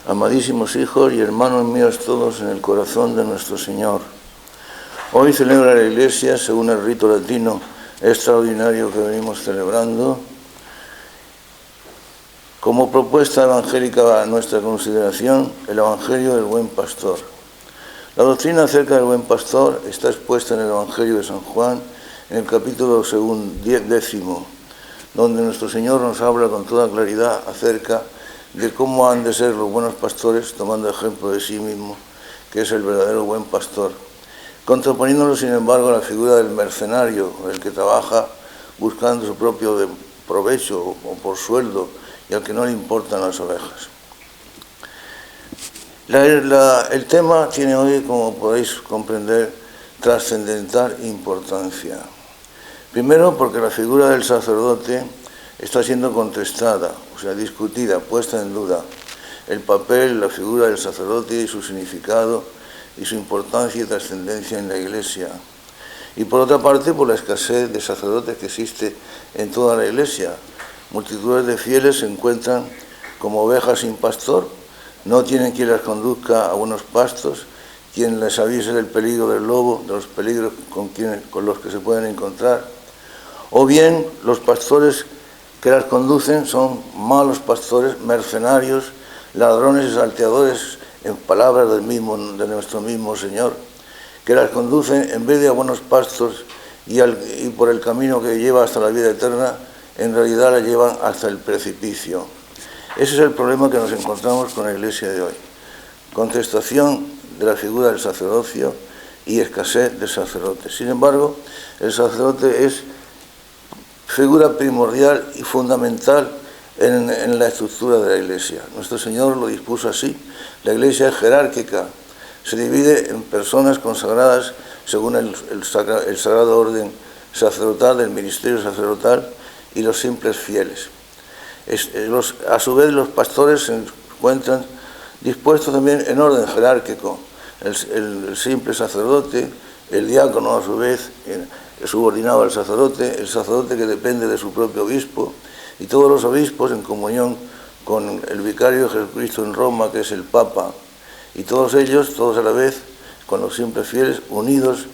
Amadísimos hijos y hermanos míos todos en el corazón de nuestro Señor, hoy celebra la Iglesia, según el rito latino extraordinario que venimos celebrando, como propuesta evangélica a nuestra consideración, el Evangelio del Buen Pastor. La doctrina acerca del Buen Pastor está expuesta en el Evangelio de San Juan, en el capítulo 10, donde nuestro Señor nos habla con toda claridad acerca de cómo han de ser los buenos pastores, tomando ejemplo de sí mismo, que es el verdadero buen pastor, contraponiéndolo, sin embargo, a la figura del mercenario, el que trabaja buscando su propio provecho o por sueldo, y al que no le importan las ovejas. El tema tiene hoy, como podéis comprender, trascendental importancia. Primero, porque la figura del sacerdote está siendo contestada, o sea, discutida, puesta en duda. El papel, la figura del sacerdote y su significado y su importancia y trascendencia en la Iglesia. Y por otra parte, por la escasez de sacerdotes que existe en toda la Iglesia. Multitudes de fieles se encuentran como ovejas sin pastor, no tienen quien las conduzca a buenos pastos, quien les avise del peligro del lobo, de los peligros con los que se pueden encontrar. O bien los pastores que las conducen son malos pastores, mercenarios, ladrones y salteadores, en palabras de nuestro mismo Señor, que las conducen en vez de a buenos pastos y por el camino que lleva hasta la vida eterna, en realidad la llevan hasta el precipicio. Ese es el problema que nos encontramos con la Iglesia de hoy. Contestación de la figura del sacerdocio y escasez de sacerdotes. Sin embargo, el sacerdote es figura primordial y fundamental en la estructura de la Iglesia. Nuestro Señor lo dispuso así. La Iglesia es jerárquica, se divide en personas consagradas según el sagrado orden sacerdotal, del ministerio sacerdotal, y los simples fieles. A su vez, los pastores se encuentran dispuestos también en orden jerárquico. El simple sacerdote, el diácono a su vez, subordinado al sacerdote, el sacerdote que depende de su propio obispo, y todos los obispos en comunión con el vicario de Jesucristo en Roma, que es el Papa, y todos ellos, todos a la vez, con los simples fieles, unidos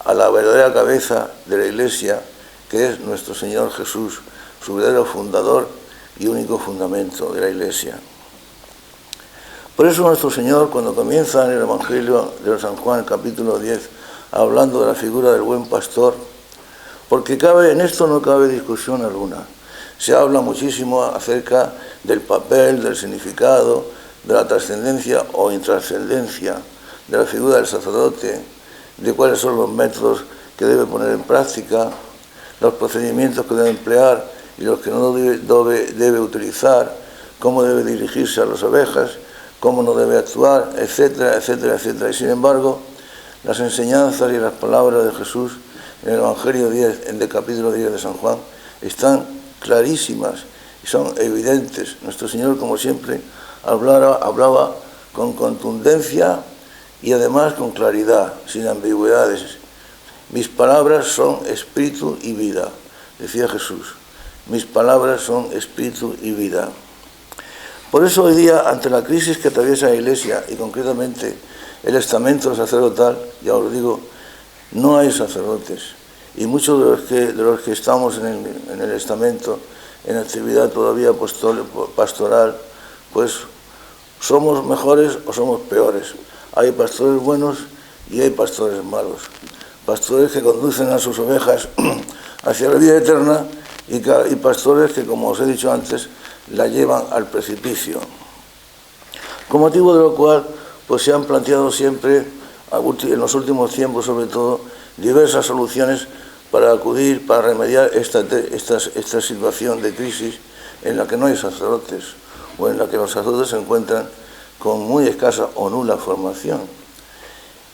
a la verdadera cabeza de la Iglesia, que es nuestro Señor Jesús, su verdadero fundador y único fundamento de la Iglesia. Por eso nuestro Señor, cuando comienza en el Evangelio de San Juan, el capítulo 10, hablando de la figura del buen pastor, porque en esto no cabe discusión alguna. Se habla muchísimo acerca del papel, del significado, de la trascendencia o intrascendencia de la figura del sacerdote, de cuáles son los métodos que debe poner en práctica, los procedimientos que debe emplear y los que no debe utilizar, cómo debe dirigirse a las ovejas, cómo no debe actuar, etcétera, etcétera, etcétera. Y sin embargo, las enseñanzas y las palabras de Jesús en el Evangelio 10, en el capítulo 10 de San Juan, están clarísimas y son evidentes. Nuestro Señor, como siempre, hablaba con contundencia y además con claridad, sin ambigüedades. Mis palabras son espíritu y vida, decía Jesús. Mis palabras son espíritu y vida. Por eso hoy día, ante la crisis que atraviesa la Iglesia y concretamente el estamento sacerdotal, ya os digo, no hay sacerdotes. Y muchos de los que estamos en el estamento, en actividad todavía pastoral, pues somos mejores o somos peores. Hay pastores buenos y hay pastores malos. Pastores que conducen a sus ovejas hacia la vida eterna y pastores que, como os he dicho antes, la llevan al precipicio. Con motivo de lo cual, pues se han planteado siempre, en los últimos tiempos sobre todo, diversas soluciones para remediar esta situación de crisis en la que no hay sacerdotes o en la que los sacerdotes se encuentran con muy escasa o nula formación.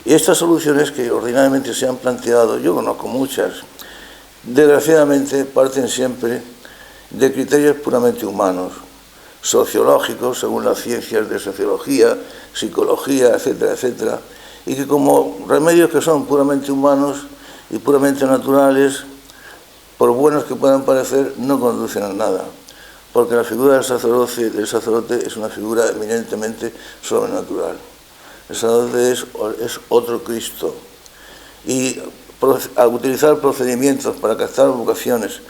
Y estas soluciones que ordinariamente se han planteado, yo conozco muchas, desgraciadamente parten siempre de criterios puramente humanos, sociológicos, según las ciencias de sociología, psicología, etcétera, etcétera, y que como remedios que son puramente humanos y puramente naturales, por buenos que puedan parecer, no conducen a nada, porque la figura del sacerdote es una figura eminentemente sobrenatural. El sacerdote es otro Cristo. Y al utilizar procedimientos para captar vocaciones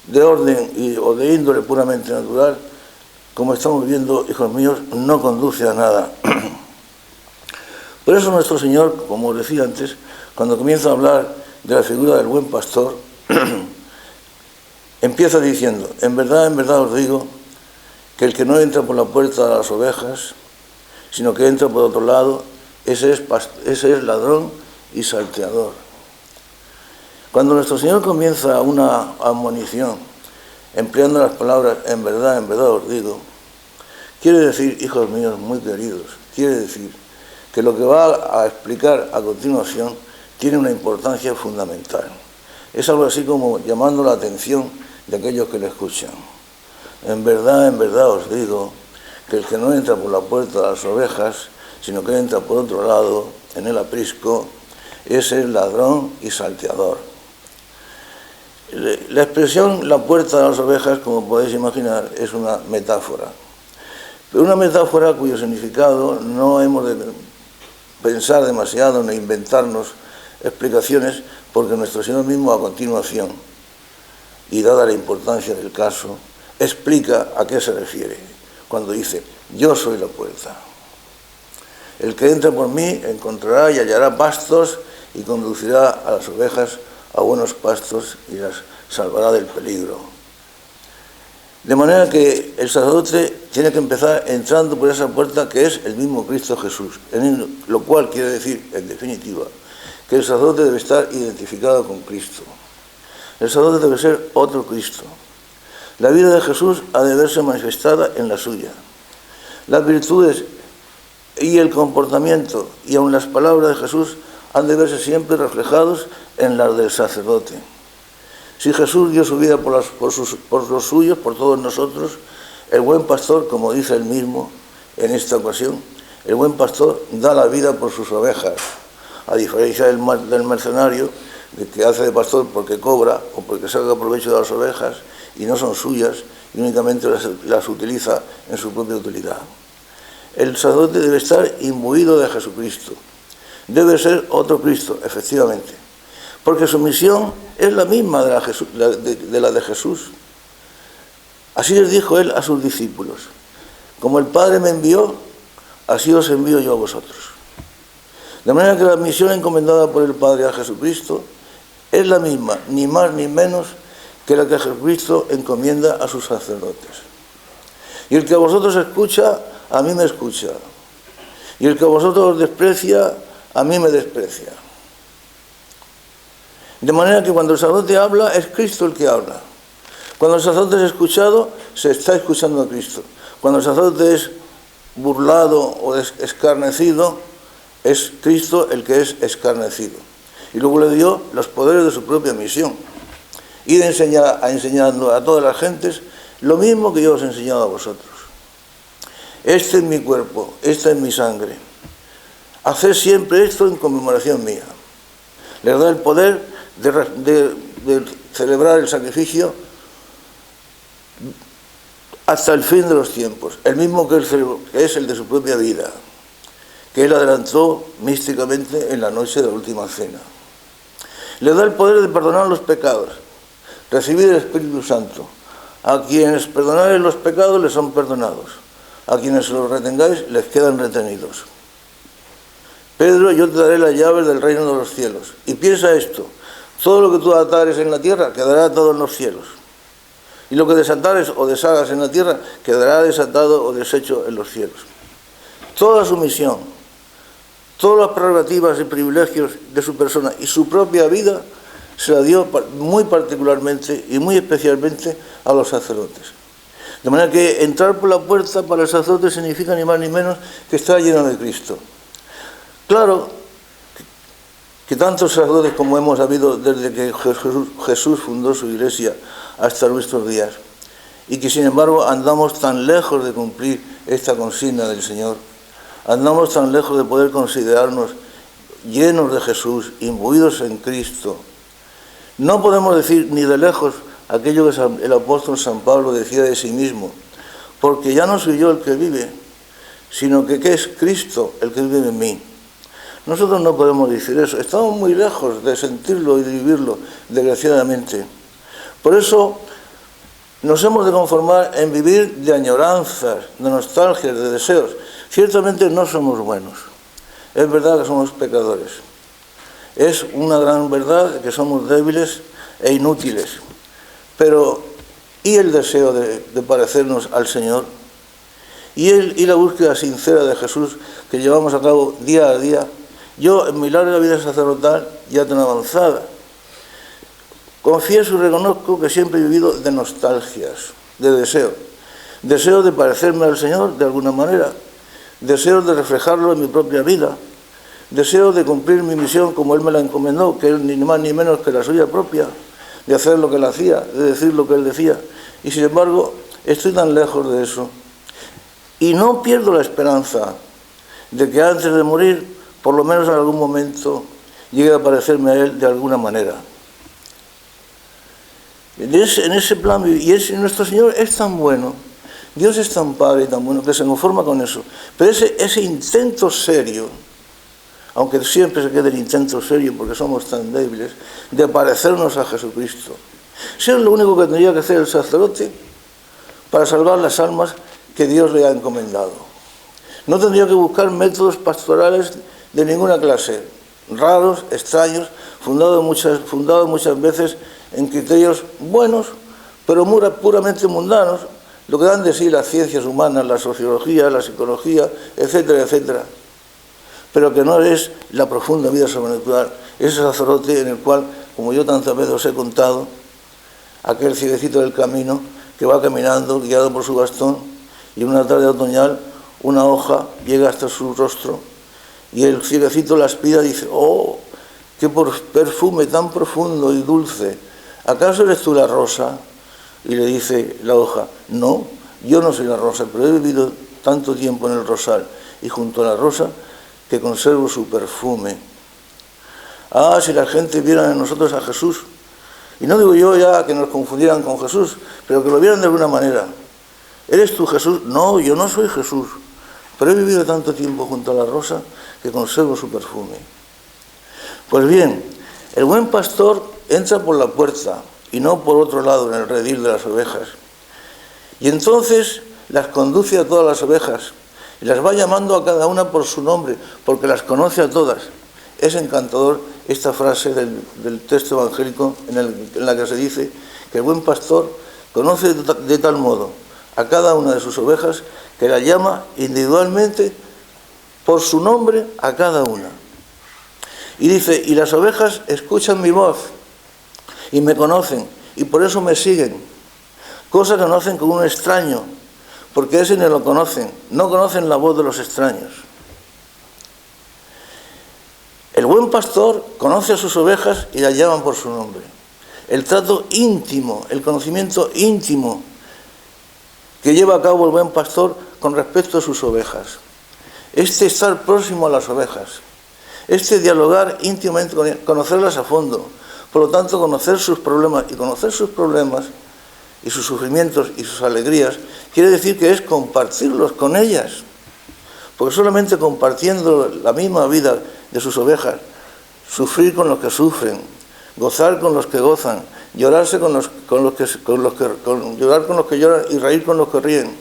de orden o de índole puramente natural, como estamos viendo, hijos míos, no conduce a nada. Por eso nuestro Señor, como decía antes, cuando comienza a hablar de la figura del buen pastor, empieza diciendo: en verdad os digo, que el que no entra por la puerta de las ovejas, sino que entra por otro lado, ese es ladrón y salteador. Cuando nuestro Señor comienza una admonición, empleando las palabras en verdad os digo, quiere decir, hijos míos muy queridos, quiere decir que lo que va a explicar a continuación tiene una importancia fundamental. Es algo así como llamando la atención de aquellos que le escuchan. En verdad os digo, que el que no entra por la puerta de las ovejas, sino que entra por otro lado, en el aprisco, ese es ladrón y salteador. La expresión la puerta de las ovejas, como podéis imaginar, es una metáfora. Pero una metáfora cuyo significado no hemos de pensar demasiado ni inventarnos explicaciones, porque nuestro Señor mismo a continuación, y dada la importancia del caso, explica a qué se refiere cuando dice: yo soy la puerta. El que entre por mí encontrará y hallará pastos y conducirá a las ovejas a buenos pastos y las salvará del peligro. De manera que el sacerdote tiene que empezar entrando por esa puerta que es el mismo Cristo Jesús, lo cual quiere decir, en definitiva, que el sacerdote debe estar identificado con Cristo. El sacerdote debe ser otro Cristo. La vida de Jesús ha de verse manifestada en la suya. Las virtudes y el comportamiento y aun las palabras de Jesús han de verse siempre reflejados en las del sacerdote. Si Jesús dio su vida por los suyos, por todos nosotros, el buen pastor, como dice él mismo en esta ocasión, el buen pastor da la vida por sus ovejas, a diferencia del mercenario, que hace de pastor porque cobra o porque saca provecho de las ovejas y no son suyas y únicamente las utiliza en su propia utilidad. El sacerdote debe estar imbuido de Jesucristo. Debe ser otro Cristo, efectivamente, porque su misión es la misma de la de Jesús. Así les dijo él a sus discípulos: como el Padre me envió, así os envío yo a vosotros. De manera que la misión encomendada por el Padre a Jesucristo es la misma, ni más ni menos, que la que Jesucristo encomienda a sus sacerdotes. Y el que a vosotros escucha, a mí me escucha. Y el que a vosotros os desprecia, a mí me desprecia. De manera que cuando el sacerdote habla, es Cristo el que habla. Cuando el sacerdote es escuchado, se está escuchando a Cristo. Cuando el sacerdote es burlado o escarnecido, es Cristo el que es escarnecido. Y luego le dio los poderes de su propia misión. Ir enseñando a todas las gentes lo mismo que yo os he enseñado a vosotros. Este es mi cuerpo, esta es mi sangre. Haced siempre esto en conmemoración mía. Les da el poder de celebrar el sacrificio hasta el fin de los tiempos, el mismo que es el de su propia vida, que él adelantó místicamente en la noche de la última cena. Les da el poder de perdonar los pecados, recibir el Espíritu Santo. A quienes perdonaréis los pecados les son perdonados, a quienes los retengáis les quedan retenidos. Pedro, yo te daré las llaves del reino de los cielos. Y piensa esto: todo lo que tú atares en la tierra quedará atado en los cielos. Y lo que desatares o deshagas en la tierra quedará desatado o deshecho en los cielos. Toda su misión, todas las prerrogativas y privilegios de su persona y su propia vida se la dio muy particularmente y muy especialmente a los sacerdotes. De manera que entrar por la puerta para el sacerdote significa ni más ni menos que está lleno de Cristo. Claro que tantos sacerdotes como hemos habido desde que Jesús fundó su iglesia hasta nuestros días, y que sin embargo andamos tan lejos de cumplir esta consigna del Señor, andamos tan lejos de poder considerarnos llenos de Jesús, imbuidos en Cristo, No podemos decir ni de lejos aquello que el apóstol San Pablo decía de sí mismo, porque ya no soy yo el que vive, sino que es Cristo el que vive en mí. Nosotros no podemos decir eso, estamos muy lejos de sentirlo y de vivirlo, desgraciadamente. Por eso nos hemos de conformar en vivir de añoranzas, de nostalgias, de deseos. Ciertamente no somos buenos, es verdad que somos pecadores. Es una gran verdad que somos débiles e inútiles. Pero, ¿y el deseo de parecernos al Señor? ¿Y la búsqueda sincera de Jesús que llevamos a cabo día a día? Yo, en mi larga vida sacerdotal, ya tan avanzada, confieso y reconozco que siempre he vivido de nostalgias, de deseo. Deseo de parecerme al Señor de alguna manera. Deseo de reflejarlo en mi propia vida. Deseo de cumplir mi misión como Él me la encomendó, que es ni más ni menos que la suya propia, de hacer lo que Él hacía, de decir lo que Él decía. Y sin embargo, estoy tan lejos de eso. Y no pierdo la esperanza de que antes de morir, por lo menos en algún momento, llegue a parecerme a Él de alguna manera. En ese plan, y nuestro Señor es tan bueno, Dios es tan Padre y tan bueno, que se conforma con eso. Pero ese intento serio, aunque siempre se quede el intento serio porque somos tan débiles, de parecernos a Jesucristo. Eso es lo único que tendría que hacer el sacerdote para salvar las almas que Dios le ha encomendado. No tendría que buscar métodos pastorales de ninguna clase, raros, extraños, fundados muchas veces en criterios buenos, pero puramente mundanos, lo que dan de sí las ciencias humanas, la sociología, la psicología, etcétera, etcétera. Pero que no es la profunda vida sobrenatural, ese sacerdote en el cual, como yo tantas veces os he contado, aquel cieguecito del camino que va caminando guiado por su bastón y en una tarde otoñal una hoja llega hasta su rostro y el cieguecito la aspira y dice: ¡oh, qué perfume tan profundo y dulce! ¿Acaso eres tú la rosa? Y le dice la hoja: no, yo no soy la rosa, pero he vivido tanto tiempo en el rosal y junto a la rosa que conservo su perfume. Ah, si la gente viera en nosotros a Jesús, y no digo yo ya que nos confundieran con Jesús, pero que lo vieran de alguna manera. ¿Eres tú Jesús? No, yo no soy Jesús, pero he vivido tanto tiempo junto a la rosa que conservo su perfume. Pues bien, el buen pastor entra por la puerta y no por otro lado en el redil de las ovejas. Y entonces las conduce a todas las ovejas y las va llamando a cada una por su nombre, porque las conoce a todas. Es encantador esta frase del texto evangélico en la que se dice que el buen pastor conoce de tal modo a cada una de sus ovejas que la llama individualmente por su nombre a cada una. Y dice: y las ovejas escuchan mi voz y me conocen y por eso me siguen, cosa que no hacen con un extraño, porque ese no lo conocen, no conocen la voz de los extraños. El buen pastor conoce a sus ovejas y las llaman por su nombre. El trato íntimo, el conocimiento íntimo que lleva a cabo el buen pastor con respecto a sus ovejas. Este estar próximo a las ovejas, este dialogar íntimamente con ellas, conocerlas a fondo, por lo tanto conocer sus problemas, y conocer sus problemas y sus sufrimientos y sus alegrías quiere decir que es compartirlos con ellas, porque solamente compartiendo la misma vida de sus ovejas, sufrir con los que sufren, gozar con los que gozan, llorar con los que lloran y reír con los que ríen,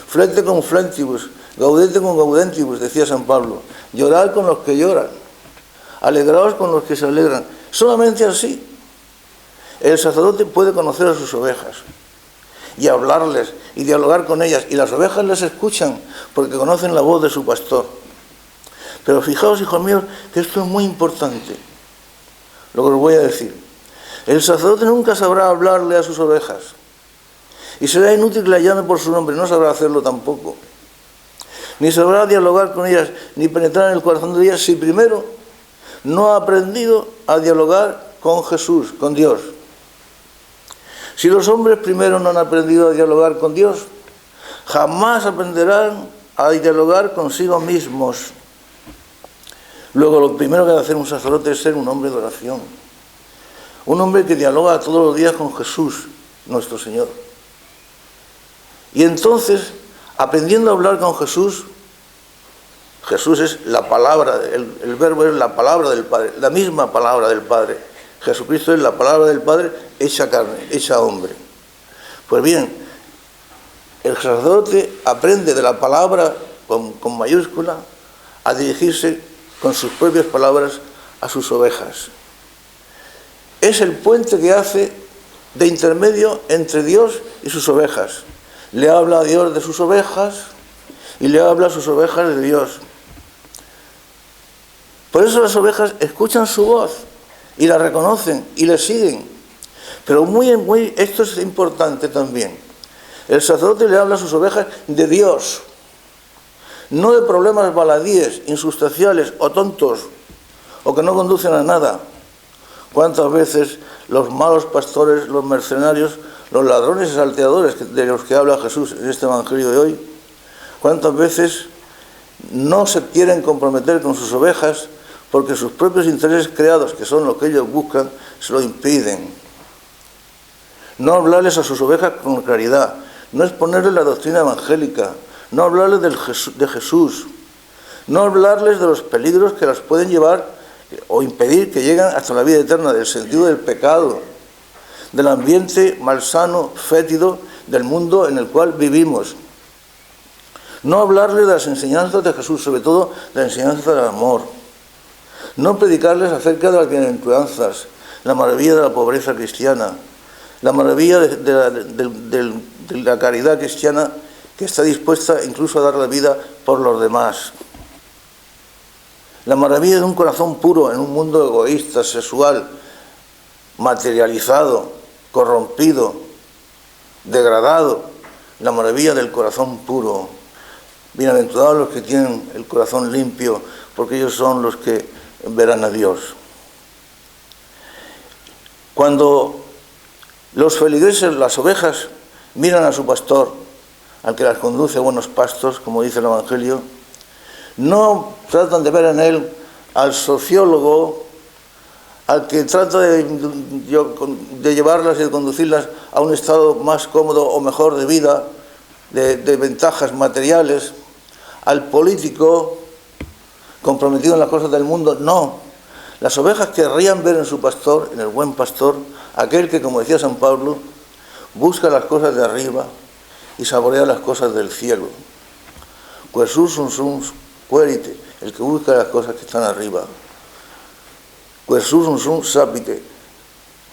flete con flentibus, gaudete con gaudentibus, decía San Pablo, llorar con los que lloran, alegraos con los que se alegran. Solamente así el sacerdote puede conocer a sus ovejas y hablarles y dialogar con ellas, y las ovejas les escuchan porque conocen la voz de su pastor. Pero fijaos, hijos míos, que esto es muy importante, lo que os voy a decir. El sacerdote nunca sabrá hablarle a sus ovejas y será inútil que la llame por su nombre, no sabrá hacerlo tampoco, ni sabrá dialogar con ellas, ni penetrar en el corazón de ellas si primero no ha aprendido a dialogar con Jesús, con Dios. Si los hombres primero no han aprendido a dialogar con Dios, jamás aprenderán a dialogar consigo mismos. Luego, lo primero que debe hacer un sacerdote es ser un hombre de oración. un hombre que dialoga todos los días con Jesús, nuestro Señor. Y entonces, aprendiendo a hablar con Jesús, Jesús es la palabra, el verbo es la palabra del Padre, la misma palabra del Padre. Jesucristo es la palabra del Padre hecha carne, hecha hombre. Pues bien, el sacerdote aprende de la palabra con mayúscula a dirigirse con sus propias palabras a sus ovejas. Es el puente que hace de intermedio entre Dios y sus ovejas. Le habla a Dios de sus ovejas y le habla a sus ovejas de Dios. Por eso las ovejas escuchan su voz y la reconocen y le siguen. Pero esto es importante también. El sacerdote le habla a sus ovejas de Dios, no de problemas baladíes, insustanciales o tontos, o que no conducen a nada. ¿Cuántas veces los malos pastores, los mercenarios, los ladrones y salteadores de los que habla Jesús en este Evangelio de hoy, cuántas veces no se quieren comprometer con sus ovejas porque sus propios intereses creados, que son lo que ellos buscan, se lo impiden? No hablarles a sus ovejas con claridad, no exponerles la doctrina evangélica, no hablarles de Jesús, no hablarles de los peligros que las pueden llevar o impedir que lleguen hasta la vida eterna, del sentido del pecado, del ambiente malsano, fétido del mundo en el cual vivimos. No hablarles de las enseñanzas de Jesús, sobre todo de la enseñanza del amor. No predicarles acerca de las bienaventuranzas, la maravilla de la pobreza cristiana, la maravilla de la caridad cristiana que está dispuesta incluso a dar la vida por los demás. La maravilla de un corazón puro en un mundo egoísta, sexual, materializado, corrompido, degradado. La maravilla del corazón puro. Bienaventurados los que tienen el corazón limpio, porque ellos son los que verán a Dios. Cuando los feligreses, las ovejas, miran a su pastor, al que las conduce a buenos pastos, como dice el Evangelio, no tratan de ver en él al sociólogo, al que trata de llevarlas y de conducirlas a un estado más cómodo o mejor de vida, de ventajas materiales, al político comprometido en las cosas del mundo. No, las ovejas querrían ver en su pastor, en el buen pastor, aquel que, como decía San Pablo, busca las cosas de arriba y saborea las cosas del cielo. Quersus sum querite, el que busca las cosas que están arriba. Quersus sum sapite,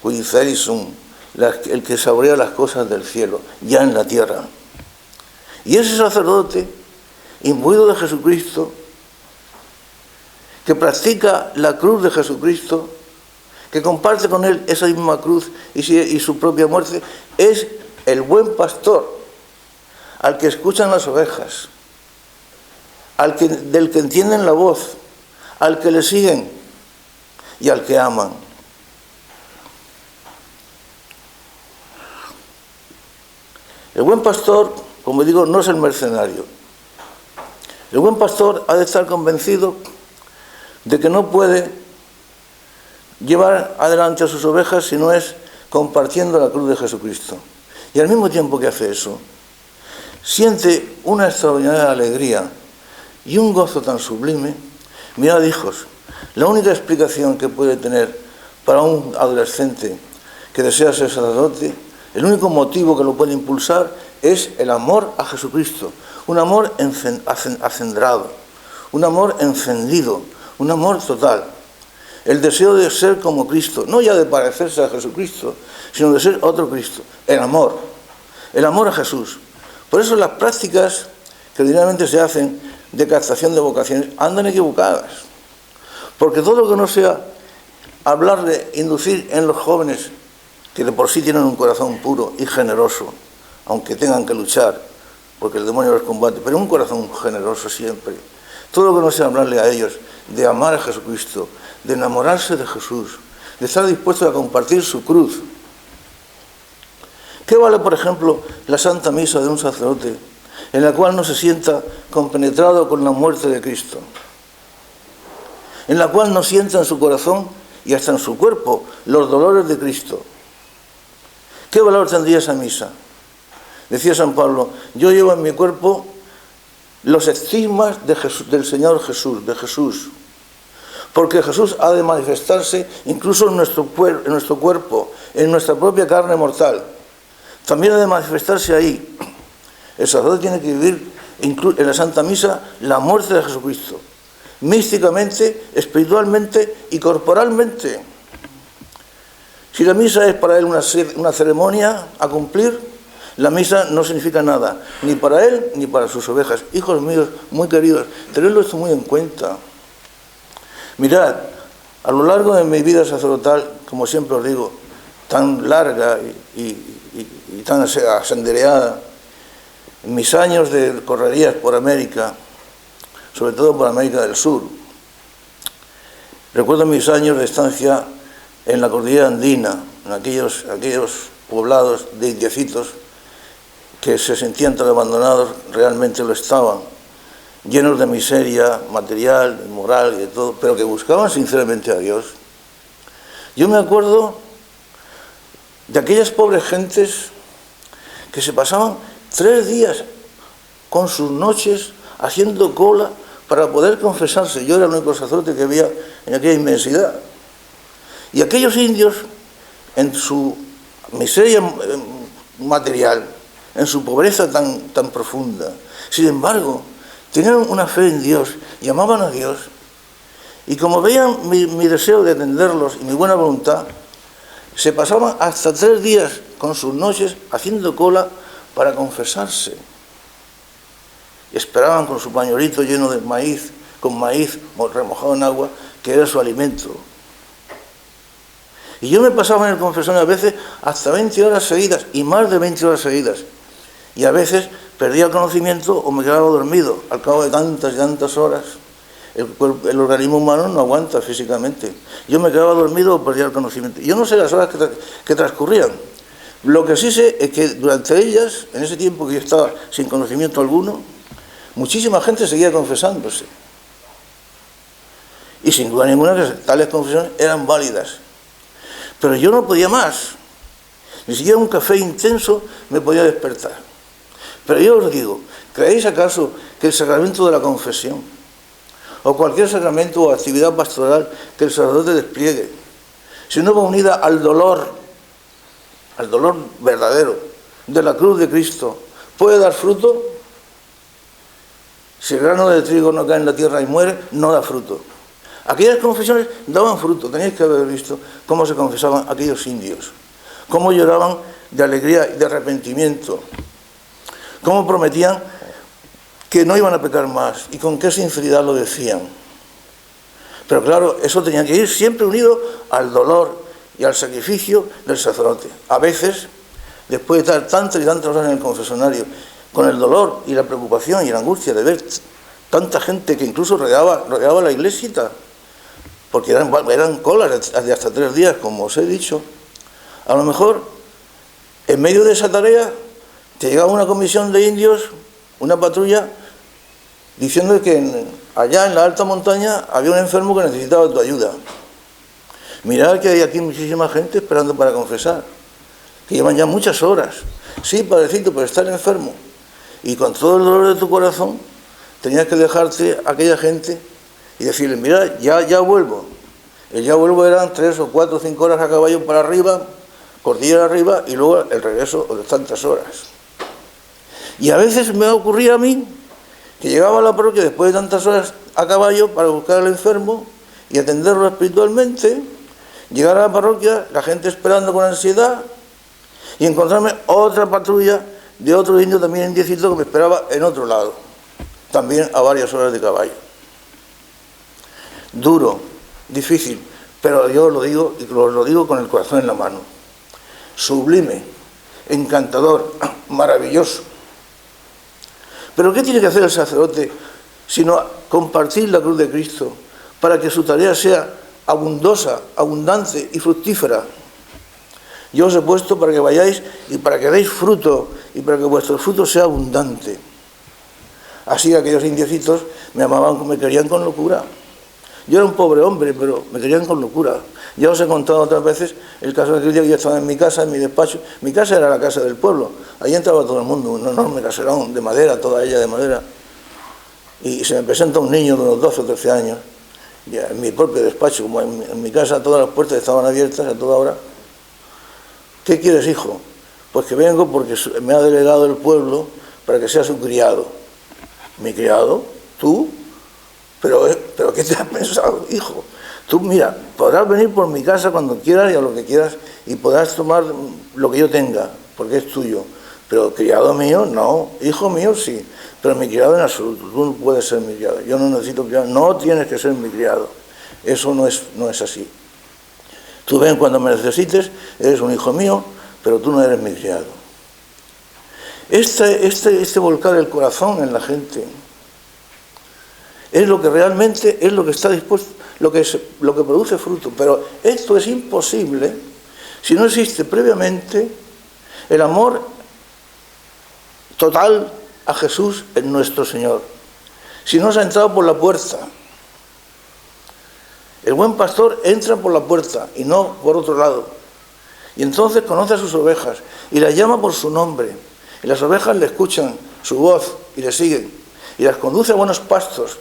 quinceris sum, el que saborea las cosas del cielo, ya en la tierra. Y ese sacerdote, imbuido de Jesucristo, que practica la cruz de Jesucristo, que comparte con él esa misma cruz y su propia muerte, es el buen pastor, al que escuchan las ovejas, del que entienden la voz, al que le siguen y al que aman. El buen pastor, como digo, no es el mercenario. El buen pastor ha de estar convencido de que no puede llevar adelante a sus ovejas si no es compartiendo la cruz de Jesucristo. Y al mismo tiempo que hace eso, siente una extraordinaria alegría y un gozo tan sublime. Mirad, hijos, la única explicación que puede tener para un adolescente que desea ser sacerdote, el único motivo que lo puede impulsar es el amor a Jesucristo, un amor acendrado, un amor encendido, un amor total. El deseo de ser como Cristo, no ya de parecerse a Jesucristo, sino de ser otro Cristo. El amor a Jesús. Por eso las prácticas que ordinariamente se hacen de captación de vocaciones andan equivocadas. Porque todo lo que no sea hablar de inducir en los jóvenes, que de por sí tienen un corazón puro y generoso, aunque tengan que luchar, porque el demonio los combate, pero un corazón generoso siempre. Todo lo que no sea hablarle a ellos de amar a Jesucristo, de enamorarse de Jesús, de estar dispuestos a compartir su cruz. ¿Qué vale, por ejemplo, la Santa Misa de un sacerdote en la cual no se sienta compenetrado con la muerte de Cristo? En la cual no sienta en su corazón y hasta en su cuerpo los dolores de Cristo. ¿Qué valor tendría esa misa? Decía San Pablo, yo llevo en mi cuerpo los estigmas de Jesús, del Señor Jesús, de Jesús. Porque Jesús ha de manifestarse incluso en nuestro cuerpo, en nuestra propia carne mortal. También ha de manifestarse ahí. El sacerdote tiene que vivir en la Santa Misa la muerte de Jesucristo, místicamente, espiritualmente y corporalmente. Si la misa es para él una ceremonia a cumplir, la misa no significa nada, ni para él ni para sus ovejas. Hijos míos, muy queridos, tenedlo esto muy en cuenta. Mirad, a lo largo de mi vida sacerdotal, como siempre os digo, tan larga y tan asendereada, en mis años de correrías por América, sobre todo por América del Sur, recuerdo mis años de estancia en la cordillera andina, en aquellos poblados de indiecitos que se sentían tan abandonados, realmente lo estaban, llenos de miseria material, moral y de todo, pero que buscaban sinceramente a Dios. Yo me acuerdo de aquellas pobres gentes que se pasaban 3 días con sus noches haciendo cola para poder confesarse. Yo era el único sacerdote que había en aquella inmensidad. Y aquellos indios, en su miseria material, en su pobreza tan profunda, sin embargo, tenían una fe en Dios, llamaban a Dios, y como veían mi deseo de atenderlos y mi buena voluntad, se pasaban hasta 3 días con sus noches haciendo cola para confesarse. Y esperaban con su pañuelito lleno de maíz, con maíz remojado en agua, que era su alimento. Y yo me pasaba en el confesonario a veces hasta 20 horas seguidas, y más de 20 horas seguidas. Y a veces perdía el conocimiento o me quedaba dormido al cabo de tantas y tantas horas. El organismo humano no aguanta físicamente. Yo me quedaba dormido o perdía el conocimiento. Yo no sé las horas que transcurrían. Lo que sí sé es que durante ellas, en ese tiempo que yo estaba sin conocimiento alguno, muchísima gente seguía confesándose. Y sin duda ninguna que tales confesiones eran válidas. Pero yo no podía más. Ni siquiera un café intenso me podía despertar. Pero yo os digo, ¿creéis acaso que el sacramento de la confesión o cualquier sacramento o actividad pastoral que el sacerdote despliegue, si no va unida al dolor verdadero de la cruz de Cristo, puede dar fruto? Si el grano de trigo no cae en la tierra y muere, no da fruto. Aquellas confesiones daban fruto. Tenéis que haber visto cómo se confesaban aquellos indios, cómo lloraban de alegría y de arrepentimiento, cómo prometían que no iban a pecar más y con qué sinceridad lo decían. Pero claro, eso tenía que ir siempre unido al dolor y al sacrificio del sacerdote. A veces, después de estar tantas y tantas horas en el confesonario, con el dolor y la preocupación y la angustia de ver tanta gente que incluso rodeaba la iglesita, porque eran colas de hasta 3 días, como os he dicho, a lo mejor en medio de esa tarea te llegaba una comisión de indios, una patrulla, diciendo que allá en la alta montaña había un enfermo que necesitaba tu ayuda. Mirad que hay aquí muchísima gente esperando para confesar, que llevan ya muchas horas. Sí, padrecito, pero está enfermo. Y con todo el dolor de tu corazón tenías que dejarte a aquella gente y decirle, mira, ya vuelvo. El ya vuelvo eran 3 o 4 o 5 horas a caballo para arriba, cordillera arriba, y luego el regreso de tantas horas. Y a veces me ocurría a mí que llegaba a la parroquia después de tantas horas a caballo para buscar al enfermo y atenderlo espiritualmente, llegar a la parroquia, la gente esperando con ansiedad, y encontrarme otra patrulla de otro indio también indiecito que me esperaba en otro lado, también a varias horas de caballo. Duro, difícil, pero yo lo digo y lo digo con el corazón en la mano. Sublime, encantador, maravilloso. Pero ¿qué tiene que hacer el sacerdote sino compartir la cruz de Cristo para que su tarea sea abundosa, abundante y fructífera? Yo os he puesto para que vayáis y para que deis fruto y para que vuestro fruto sea abundante. Así aquellos indiecitos me amaban, me querían con locura. Yo era un pobre hombre, pero me querían con locura. Ya os he contado otras veces el caso de aquel día que yo estaba en mi casa, en mi despacho. Mi casa era la casa del pueblo. Allí entraba todo el mundo, un enorme caserón de madera, toda ella de madera. Y se me presenta un niño de unos 12 o 13 años, ya en mi propio despacho, como en mi casa todas las puertas estaban abiertas a toda hora. ¿Qué quieres, hijo? Pues que vengo porque me ha delegado el pueblo para que sea su criado. ¿Mi criado? ¿Tú? ¿Pero qué te has pensado, hijo? Tú, mira, podrás venir por mi casa cuando quieras y a lo que quieras y podrás tomar lo que yo tenga, porque es tuyo. Pero criado mío, no. Hijo mío, sí. Pero mi criado en absoluto. Tú no puedes ser mi criado. Yo no necesito criado. No tienes que ser mi criado. Eso no es así. Tú ven cuando me necesites, eres un hijo mío, pero tú no eres mi criado. Este volcar el corazón en la gente es lo que realmente es lo que está dispuesto, lo que produce fruto. Pero esto es imposible si no existe previamente el amor total a Jesús en nuestro Señor. Si no se ha entrado por la puerta. El buen pastor entra por la puerta y no por otro lado. Y entonces conoce a sus ovejas y las llama por su nombre. Y las ovejas le escuchan su voz y le siguen. Y las conduce a buenos pastos.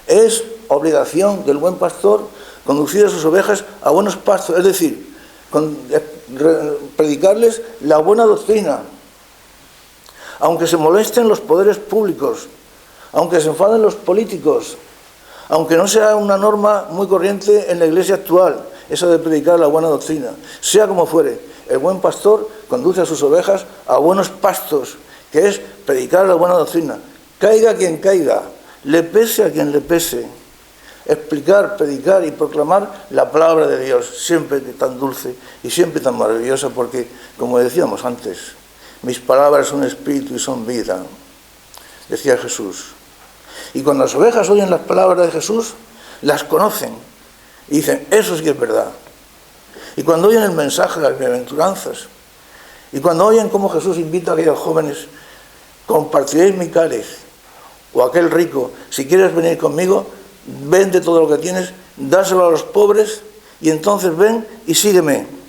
Es obligación del buen pastor conducir a sus ovejas a buenos pastos. Es decir, predicarles la buena doctrina. Aunque se molesten los poderes públicos, aunque se enfaden los políticos, aunque no sea una norma muy corriente en la iglesia actual, esa de predicar la buena doctrina, sea como fuere, el buen pastor conduce a sus ovejas a buenos pastos, que es predicar la buena doctrina, caiga quien caiga, le pese a quien le pese, explicar, predicar y proclamar la palabra de Dios, siempre tan dulce y siempre tan maravillosa, porque, como decíamos antes, mis palabras son espíritu y son vida, decía Jesús. Y cuando las ovejas oyen las palabras de Jesús, las conocen y dicen, eso sí que es verdad. Y cuando oyen el mensaje de las bienaventuranzas, y cuando oyen cómo Jesús invita a aquellos jóvenes, compartiréis mi cáliz, o aquel rico, si quieres venir conmigo, vende todo lo que tienes, dáselo a los pobres, y entonces ven y sígueme.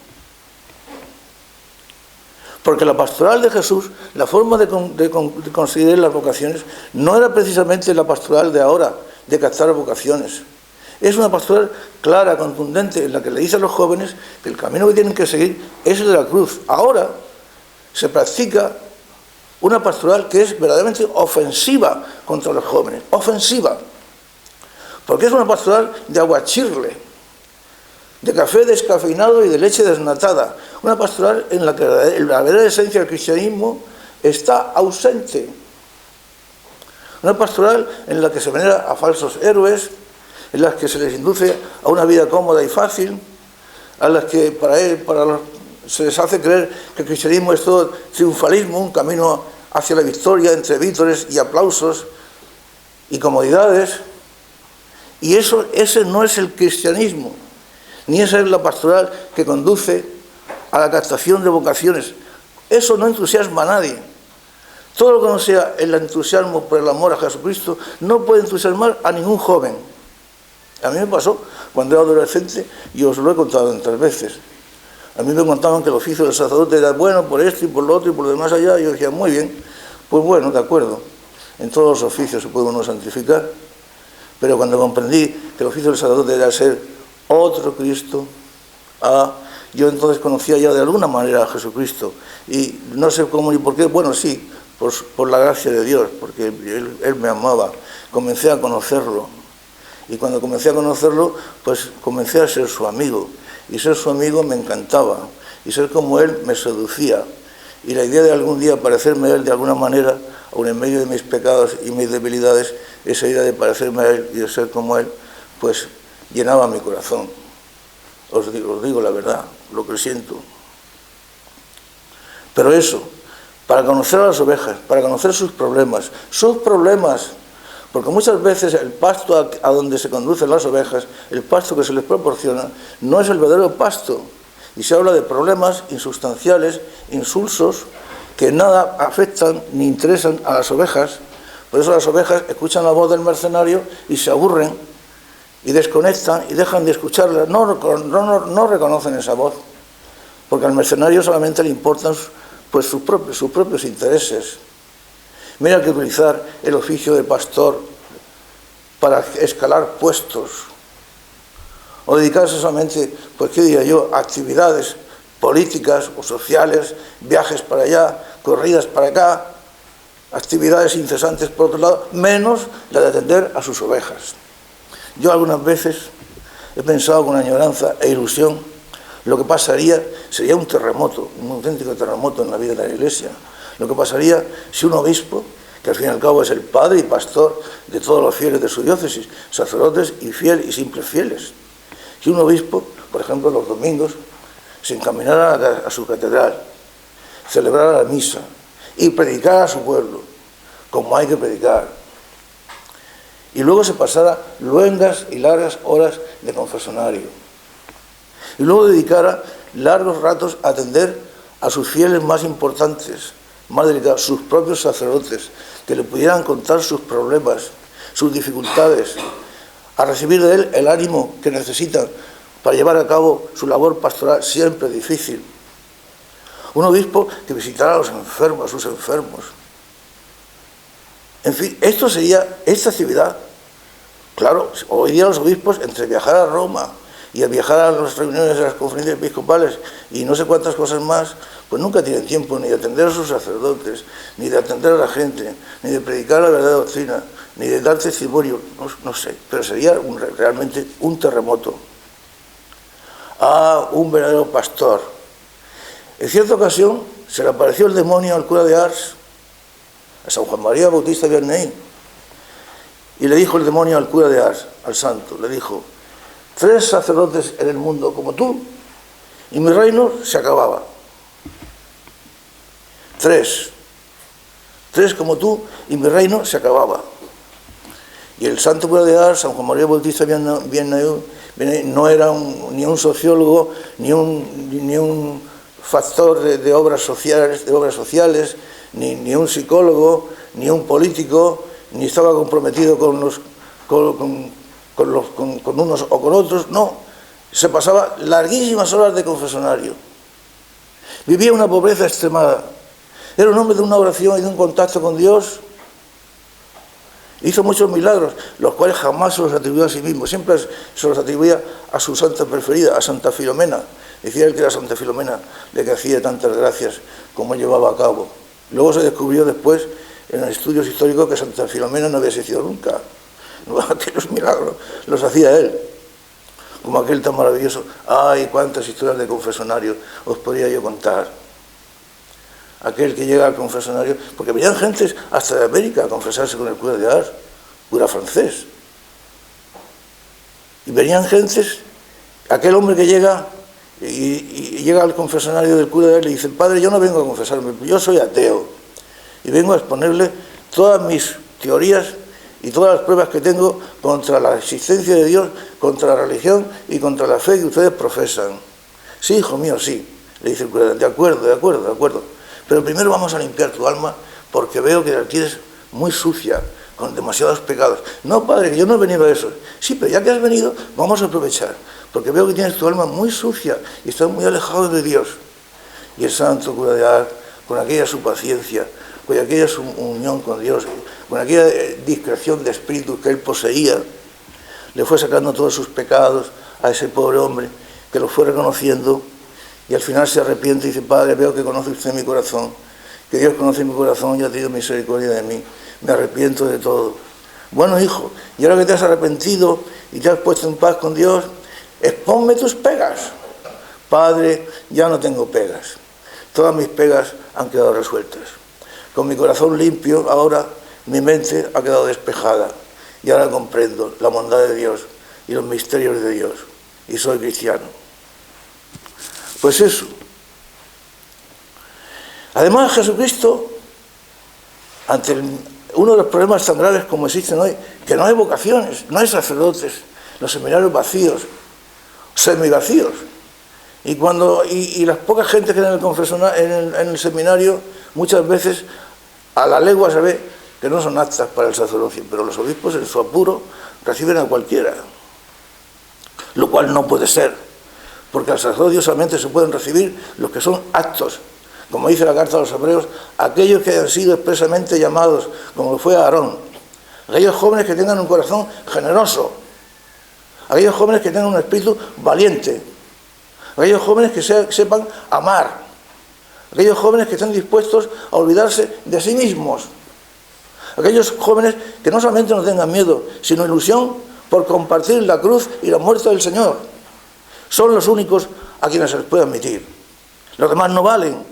Porque la pastoral de Jesús, la forma de conseguir las vocaciones, no era precisamente la pastoral de ahora, de captar vocaciones. Es una pastoral clara, contundente, en la que le dice a los jóvenes que el camino que tienen que seguir es el de la cruz. Ahora se practica una pastoral que es verdaderamente ofensiva contra los jóvenes. Ofensiva. Porque es una pastoral de aguachirle, de café descafeinado y de leche desnatada. Una pastoral en la que la verdadera esencia del cristianismo está ausente. Una pastoral en la que se venera a falsos héroes, en las que se les induce a una vida cómoda y fácil, a las que se les hace creer que el cristianismo es todo triunfalismo, un camino hacia la victoria entre vítores y aplausos y comodidades. Y ese no es el cristianismo, ni esa es la pastoral que conduce a la captación de vocaciones. Eso no entusiasma a nadie. Todo lo que no sea el entusiasmo por el amor a Jesucristo no puede entusiasmar a ningún joven. A mí me pasó cuando era adolescente, y os lo he contado tantas veces. A mí me contaban que el oficio del sacerdote era bueno por esto y por lo otro y por lo demás allá, y yo decía, muy bien, pues bueno, de acuerdo. En todos los oficios se puede uno santificar, pero cuando comprendí que el oficio del sacerdote era ser otro Cristo, yo entonces conocía ya de alguna manera a Jesucristo, y no sé cómo ni por qué, bueno, sí, por la gracia de Dios, porque Él me amaba, comencé a conocerlo, y cuando comencé a conocerlo, pues comencé a ser su amigo, y ser su amigo me encantaba, y ser como Él me seducía, y la idea de algún día parecerme a Él de alguna manera, aun en medio de mis pecados y mis debilidades, esa idea de parecerme a Él y de ser como Él, pues llenaba mi corazón. Os digo la verdad, lo que siento. Pero eso, para conocer a las ovejas, para conocer sus problemas, porque muchas veces el pasto a donde se conducen las ovejas, el pasto que se les proporciona, no es el verdadero pasto, y se habla de problemas insustanciales, insulsos, que nada afectan ni interesan a las ovejas. Por eso las ovejas escuchan la voz del mercenario y se aburren, y desconectan y dejan de escucharla, no reconocen esa voz, porque al mercenario solamente le importan pues sus propios intereses. Mira que utilizar el oficio de pastor para escalar puestos, o dedicarse solamente, pues qué diría yo, a actividades políticas o sociales, viajes para allá, corridas para acá, actividades incesantes por otro lado, menos la de atender a sus ovejas. Yo algunas veces he pensado con añoranza e ilusión lo que pasaría, sería un terremoto, un auténtico terremoto en la vida de la Iglesia, lo que pasaría si un obispo, que al fin y al cabo es el padre y pastor de todos los fieles de su diócesis, sacerdotes y fieles y simples fieles, si un obispo, por ejemplo los domingos, se encaminara a su catedral, celebrara la misa y predicara a su pueblo, como hay que predicar, y luego se pasara luengas y largas horas de confesionario, y luego dedicara largos ratos a atender a sus fieles más importantes, más delicados, sus propios sacerdotes, que le pudieran contar sus problemas, sus dificultades, a recibir de él el ánimo que necesitan para llevar a cabo su labor pastoral siempre difícil. Un obispo que visitara a los enfermos, a sus enfermos. En fin, esto sería esta actividad. Claro, hoy día los obispos, entre viajar a Roma y a viajar a las reuniones de las conferencias episcopales y no sé cuántas cosas más, pues nunca tienen tiempo ni de atender a sus sacerdotes, ni de atender a la gente, ni de predicar la verdadera doctrina, ni de dar testimonio, no sé, pero sería realmente un terremoto. Ah, un verdadero pastor. En cierta ocasión se le apareció el demonio al cura de Ars, a San Juan María Bautista Vianney, y le dijo el demonio al cura de Ars, al santo, le dijo: 3 sacerdotes en el mundo como tú, y mi reino se acababa. 3 como tú, y mi reino se acababa. Y el santo cura de Ars, San Juan María Bautista Vianney, no era ni un sociólogo, ni un factor de obras sociales, ni un psicólogo, ni un político, ni estaba comprometido con unos o con otros, no. Se pasaba larguísimas horas de confesionario. Vivía una pobreza extremada. Era un hombre de una oración y de un contacto con Dios. Hizo muchos milagros, los cuales jamás se los atribuyó a sí mismo, siempre se los atribuía a su santa preferida, a Santa Filomena. Decía él que era Santa Filomena la que hacía tantas gracias como llevaba a cabo. Luego se descubrió después, en estudios históricos, que Santa Filomena no había existido nunca. Aquellos milagros los hacía él, como aquel tan maravilloso. Ay, cuántas historias de confesionario os podría yo contar. Aquel que llega al confesionario, porque venían gentes hasta de América a confesarse con el cura de Ars, cura francés. Y venían gentes, aquel hombre que llega y llega al confesionario del cura de Ars y le dice: padre, yo no vengo a confesarme, yo soy ateo, y vengo a exponerle todas mis teorías y todas las pruebas que tengo contra la existencia de Dios, contra la religión y contra la fe que ustedes profesan. Sí, hijo mío, sí, le dice el cura. De acuerdo. Pero primero vamos a limpiar tu alma, porque veo que la tienes muy sucia, con demasiados pecados. No, padre, que yo no he venido a eso. Sí, pero ya que has venido, vamos a aprovechar, porque veo que tienes tu alma muy sucia y estás muy alejado de Dios. Y el santo cura de Ars, con aquella su paciencia, con aquella su unión con Dios, con aquella discreción de espíritu que él poseía, le fue sacando todos sus pecados a ese pobre hombre, que lo fue reconociendo. Y al final se arrepiente y dice: padre, veo que conoce usted mi corazón, que Dios conoce mi corazón y ha tenido misericordia de mí, me arrepiento de todo. Bueno, hijo, y ahora que te has arrepentido y te has puesto en paz con Dios, exponme tus pegas. Padre, ya no tengo pegas, todas mis pegas han quedado resueltas. Con mi corazón limpio, ahora mi mente ha quedado despejada y ahora comprendo la bondad de Dios y los misterios de Dios, y soy cristiano. Pues eso. Además, Jesucristo, ante uno de los problemas tan graves como existen hoy, que no hay vocaciones, no hay sacerdotes, los seminarios vacíos, semivacíos, y las pocas gente que en el seminario, muchas veces a la legua se ve que no son aptas para el sacerdocio, pero los obispos en su apuro reciben a cualquiera. lo cual no puede ser, porque al sacerdocio solamente se pueden recibir los que son aptos, como dice la carta a los Hebreos, aquellos que hayan sido expresamente llamados, como fue Aarón, aquellos jóvenes que tengan un corazón generoso, aquellos jóvenes que tengan un espíritu valiente, aquellos jóvenes que sepan amar, aquellos jóvenes que estén dispuestos a olvidarse de sí mismos, aquellos jóvenes que no solamente no tengan miedo, sino ilusión por compartir la cruz y la muerte del Señor. Son los únicos a quienes se les puede admitir. Los demás no valen.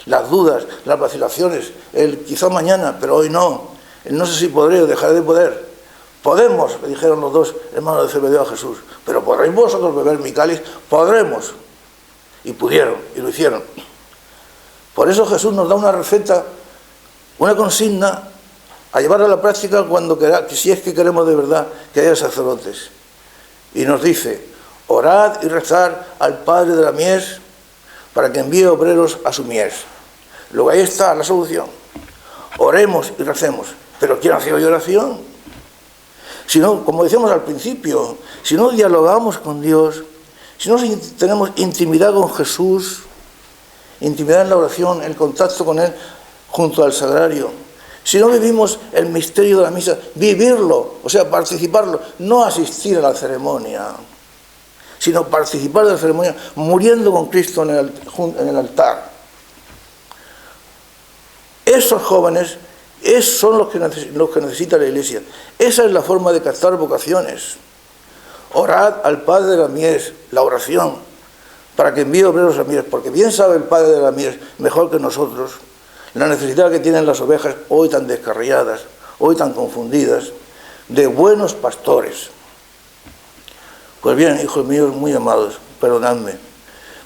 Las dudas, las vacilaciones, el quizá mañana, pero hoy no, el no sé si podré o dejaré de poder. Podemos, le dijeron los dos hermanos de Zebedeo a Jesús, pero ¿podréis vosotros beber mi cáliz? Podremos. Y pudieron, y lo hicieron. Por eso Jesús nos da una receta, una consigna a llevar a la práctica cuando si es que queremos de verdad que haya sacerdotes. Y nos dice, orad y rezad al Padre de la mies para que envíe obreros a su mies. Luego ahí está la solución. Oremos y recemos. ¿Pero quién hace hoy oración? Si no, como decíamos al principio, si no dialogamos con Dios, si no tenemos intimidad con Jesús, intimidad en la oración, el contacto con Él junto al sagrario, si no vivimos el misterio de la misa, vivirlo, o sea, participarlo, no asistir a la ceremonia, sino participar de la ceremonia, muriendo con Cristo en el altar. Esos jóvenes son los que necesita la Iglesia. Esa es la forma de captar vocaciones. Orad al Padre de la mies, la oración, para que envíe obreros a mies, porque bien sabe el Padre de la mies, mejor que nosotros, la necesidad que tienen las ovejas hoy tan descarriadas, hoy tan confundidas, de buenos pastores. Pues bien, hijos míos muy amados, perdonadme,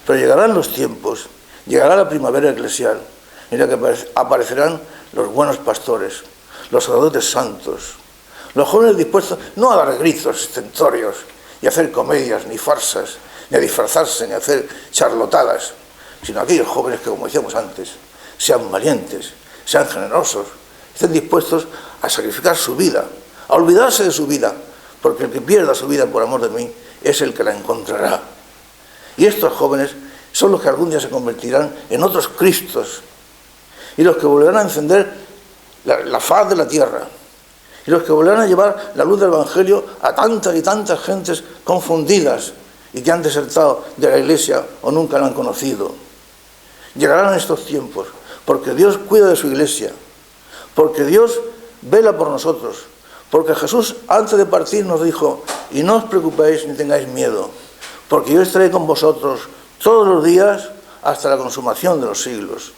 pero llegarán los tiempos, llegará la primavera eclesial, en la que aparecerán los buenos pastores, los sacerdotes santos, los jóvenes dispuestos no a dar gritos estentóreos, ni a hacer comedias, ni farsas, ni a disfrazarse, ni a hacer charlotadas, sino aquellos jóvenes que, como decíamos antes, sean valientes, sean generosos, estén dispuestos a sacrificar su vida, a olvidarse de su vida, porque el que pierda su vida por amor de mí es el que la encontrará. Y estos jóvenes son los que algún día se convertirán en otros Cristos, y los que volverán a encender la faz de la tierra, y los que volverán a llevar la luz del Evangelio a tantas y tantas gentes confundidas y que han desertado de la Iglesia o nunca la han conocido. Llegarán estos tiempos, porque Dios cuida de su Iglesia, porque Dios vela por nosotros, porque Jesús antes de partir nos dijo, y no os preocupéis ni tengáis miedo, porque yo estaré con vosotros todos los días hasta la consumación de los siglos.